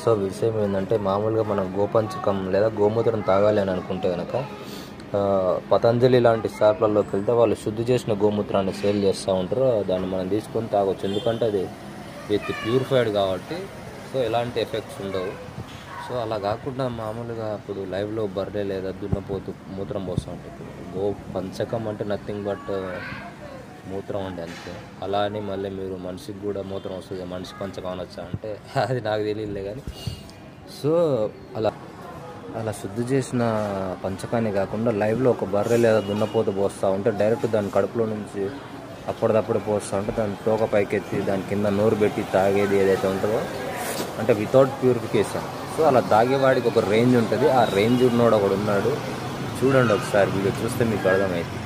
So విషయం ఏంటంటే మామూలుగా మనం గోపంచకం లేదా గోమూత్రం తాగాలి అని అనుకుంటే కనుక పతంజలి లాంటి షాప్లలోకి వెళ్తే వాళ్ళు శుద్ధి చేసిన గోమూత్రాన్ని సేల్ చేస్తూ ఉంటారు. దాన్ని మనం తీసుకొని తాగొచ్చు, ఎందుకంటే అది విత్ ప్యూరిఫైడ్ కాబట్టి సో ఎలాంటి ఎఫెక్ట్స్ ఉండవు. సో అలా కాకుండా మామూలుగా ఇప్పుడు లైవ్లో బర్రె లేదా దున్నపోతు మూత్రం పోస్తూ ఉంటుంది. గో పంచకం అంటే నథింగ్ బట్ మూత్రం అండి, అంతే. అలా అని మళ్ళీ మీరు మనిషికి కూడా మూత్రం వస్తుంది, మనిషి పంచకం అనొచ్చా అంటే అది నాకు తెలియదులే. కానీ సో అలా శుద్ధి చేసిన పంచకాన్ని కాకుండా లైవ్లో ఒక బర్రె లేదా దున్నపోత పోస్తూ ఉంటే డైరెక్ట్ దాని కడుపులో నుంచి అప్పటిదప్పుడు పోస్తూ ఉంటే దాని తోక పైకెత్తి దాని కింద నోరు పెట్టి తాగేది ఏదైతే ఉంటుందో అంటే వితౌట్ ప్యూరిఫికేషన్. సో అలా తాగేవాడికి ఒక రేంజ్ ఉంటుంది. ఆ రేంజ్ ఉన్నోడు ఒకడు ఉన్నాడు, చూడండి ఒకసారి వీడియో చూస్తే మీకు అర్థమైంది.